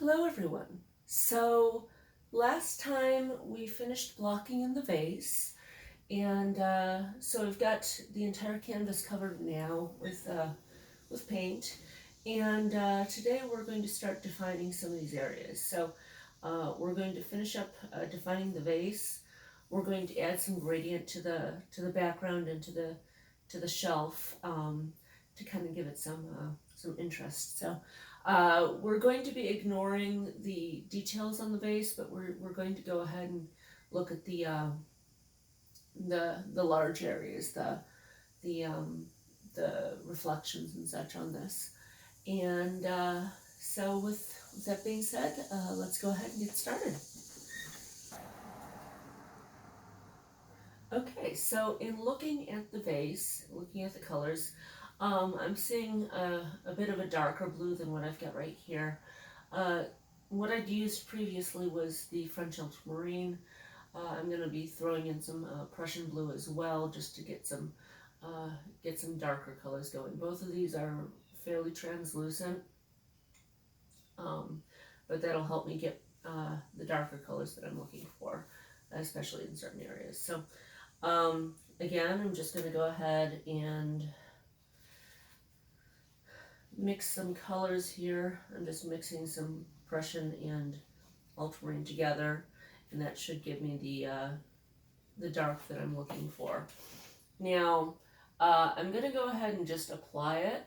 Hello everyone. So last time we finished blocking in the vase, and so we've got the entire canvas covered now with paint, and today we're going to start defining some of these areas. So we're going to finish up defining the vase. We're going to add some gradient to the background and to the shelf to kind of give it some interest. So we're going to be ignoring the details on the vase, but we're going to go ahead and look at the large areas, the reflections and such on this. And so with that being said, let's go ahead and get started. Okay, so in looking at the vase, looking at the colors, I'm seeing a bit of a darker blue than what I've got right here. What I'd used previously was the French ultramarine. I'm going to be throwing in some Prussian blue as well, just to get some darker colors going. Both of these are fairly translucent, but that'll help me get the darker colors that I'm looking for, especially in certain areas. So again, I'm just going to go ahead and mix some colors here. I'm just mixing some Prussian and ultramarine together, and that should give me the dark that I'm looking for. Now, I'm going to go ahead and just apply it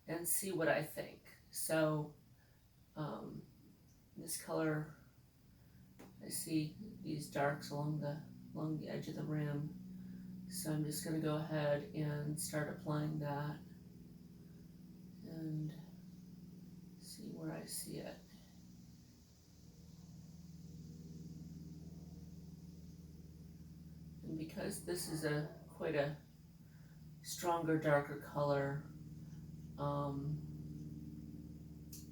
and see what I think. So, this color, I see these darks along the edge of the rim. So I'm just going to go ahead and start applying that and see where I see it. And because this is quite a stronger, darker color,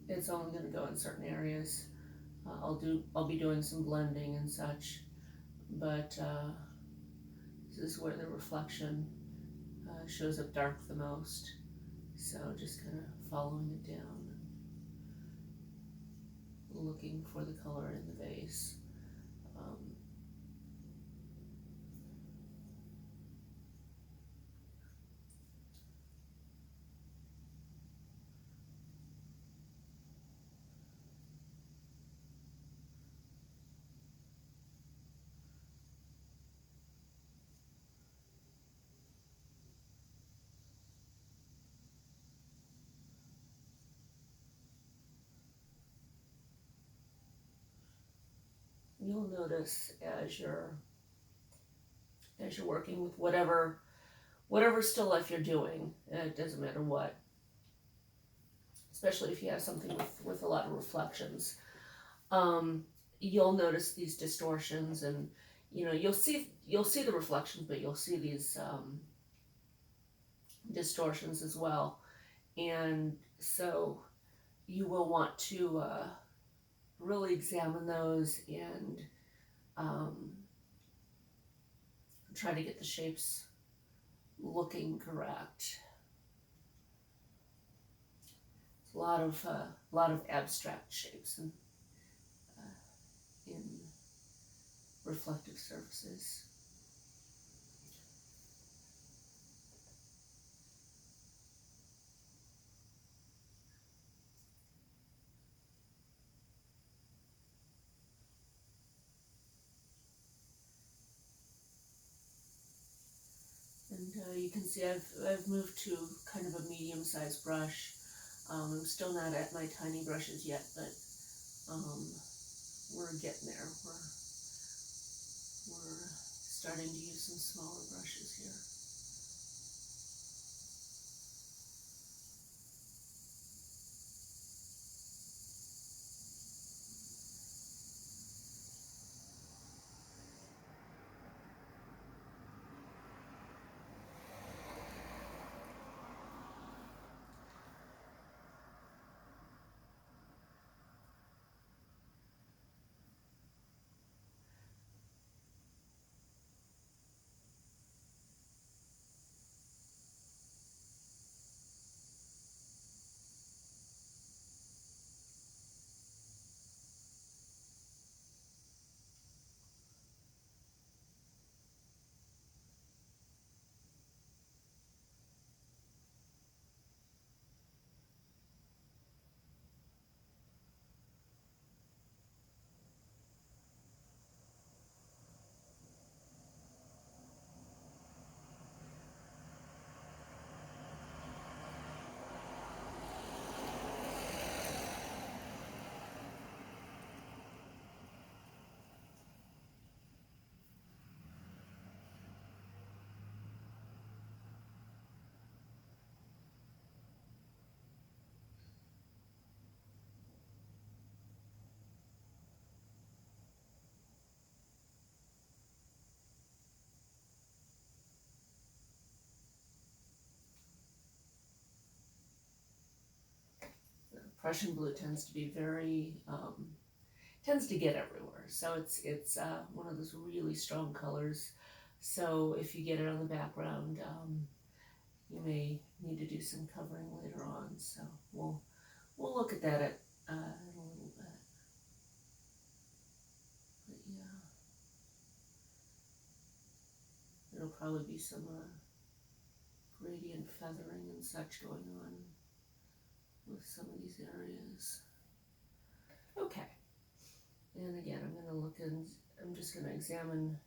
it's only going to go in certain areas. I'll be doing some blending and such, but this is where the reflection shows up dark the most. So just kind of following it down, looking for the color in the vase. You'll notice as you're working with whatever still life you're doing, it doesn't matter what, especially if you have something with a lot of reflections, you'll notice these distortions, and you'll see the reflections, but you'll see these distortions as well. And so you will want to really examine those and try to get the shapes looking correct. It's a lot of abstract shapes in reflective surfaces. And you can see I've moved to kind of a medium-sized brush. I'm still not at my tiny brushes yet, but we're getting there. We're starting to use some smaller brushes here. Prussian blue tends to be very, tends to get everywhere. So it's one of those really strong colors. So if you get it on the background, you may need to do some covering later on. So we'll look at that in a little bit. But yeah, there'll probably be some gradient feathering and such going on with some of these areas. Okay, and again, I'm going to look and I'm just going to examine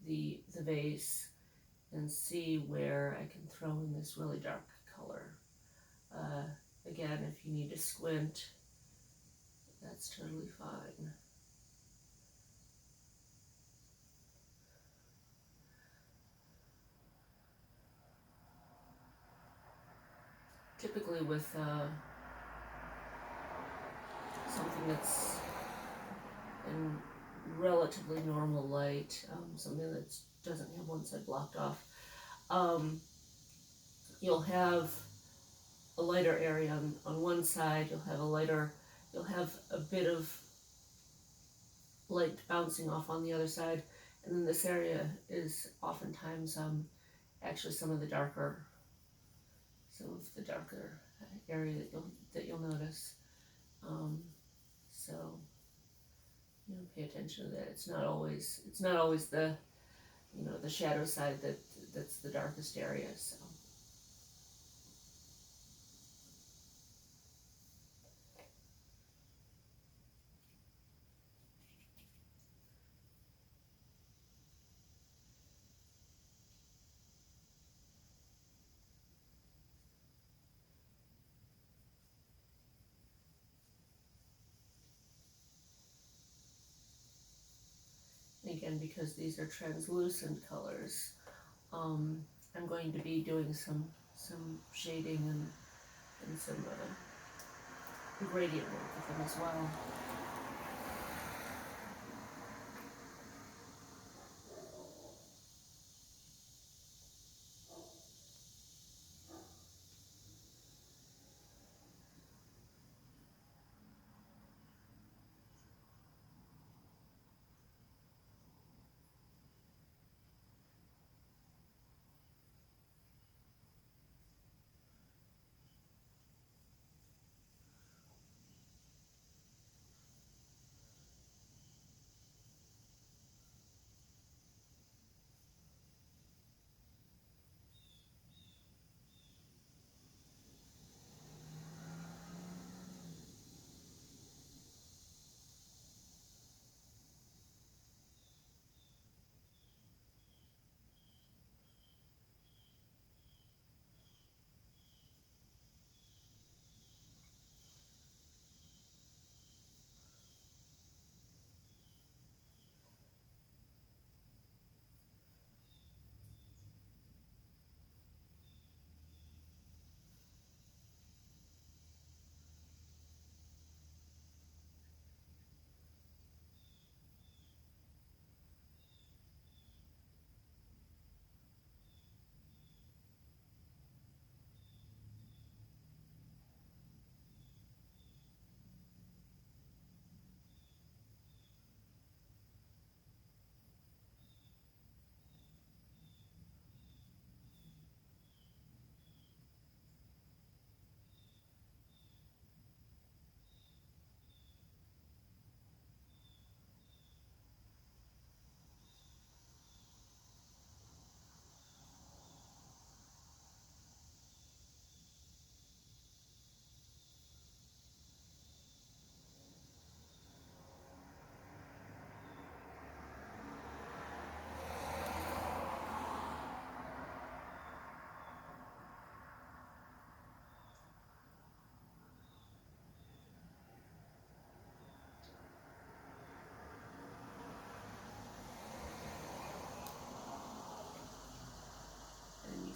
the vase and see where I can throw in this really dark color. Again, if you need to squint, that's totally fine. Typically with something that's in relatively normal light, something that doesn't have one side blocked off, you'll have a lighter area on one side, you'll have a bit of light bouncing off on the other side, and then this area is oftentimes actually some of the darker area that you'll notice. So pay attention to that. It's not always the the shadow side that's the darkest area. So. Again, because these are translucent colors, I'm going to be doing some shading and some gradient work with them as well.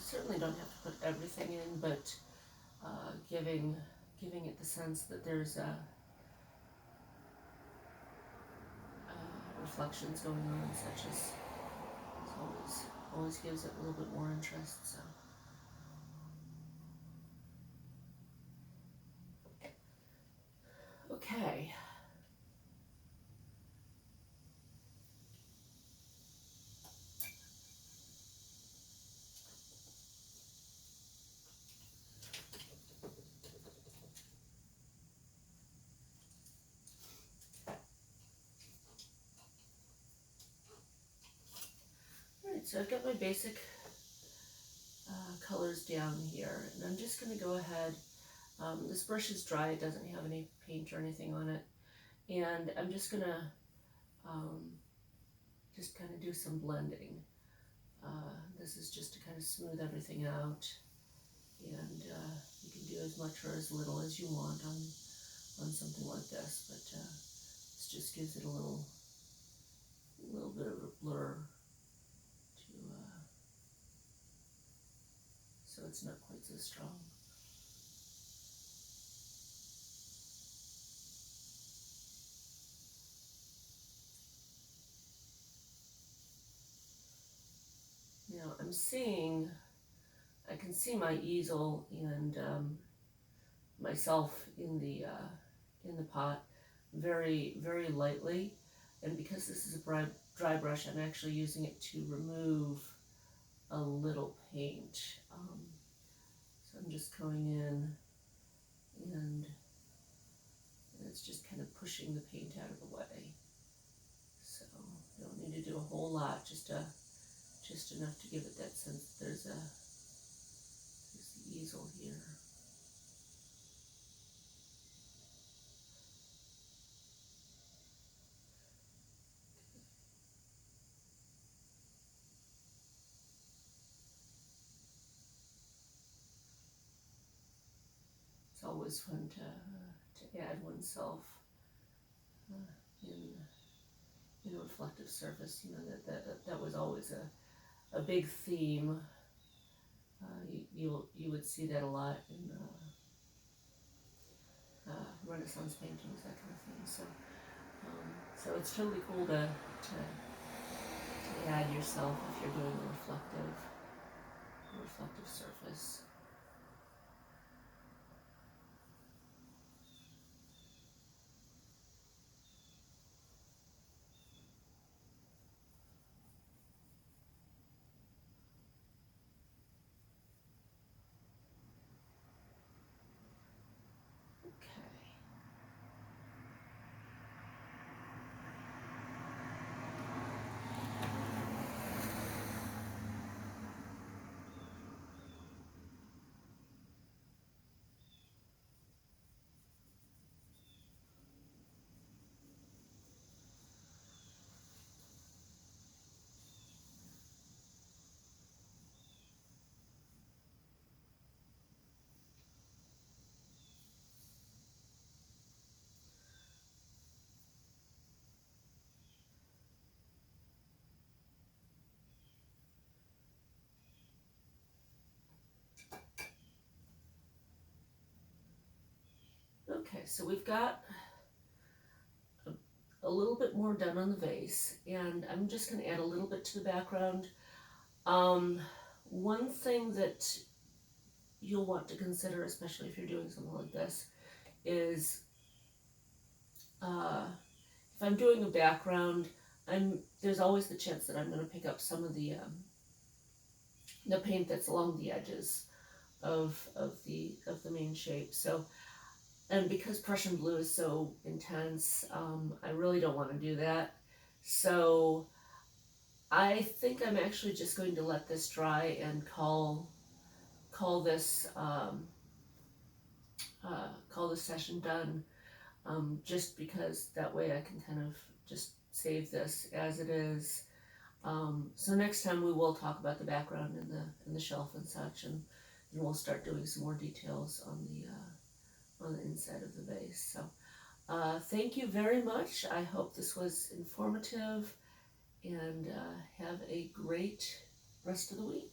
Certainly don't have to put everything in, but giving it the sense that there's reflections going on and such as always gives it a little bit more interest. So. Okay. Alright, so I've got my basic colors down here, and I'm just going to go ahead. This brush is dry, it doesn't have any paint or anything on it, and I'm just going to just kind of do some blending. This is just to kind of smooth everything out, and you can do as much or as little as you want on something like this, but this just gives it a little bit of a blur to so it's not quite so strong. Now I can see my easel and myself in the pot very, very lightly, and because this is a dry brush, I'm actually using it to remove a little paint. So I'm just going in, and it's just kind of pushing the paint out of the way. So you don't need to do a whole lot, just enough to give it that sense that there's the easel here. It's always fun to add oneself in a reflective surface. You know, that was always a big theme. You would see that a lot in Renaissance paintings, that kind of thing. So it's totally cool to add yourself if you're doing a reflective surface. Okay, so we've got a little bit more done on the vase, and I'm just going to add a little bit to the background. One thing that you'll want to consider, especially if you're doing something like this, is if I'm doing a background, there's always the chance that I'm going to pick up some of the paint that's along the edges of the main shape. So, and because Prussian blue is so intense, I really don't want to do that. So I think I'm actually just going to let this dry and call this session done, just because that way I can kind of just save this as it is. So next time we will talk about the background and the shelf and such, and we'll start doing some more details on the inside of the vase. So thank you very much. I hope this was informative, and have a great rest of the week.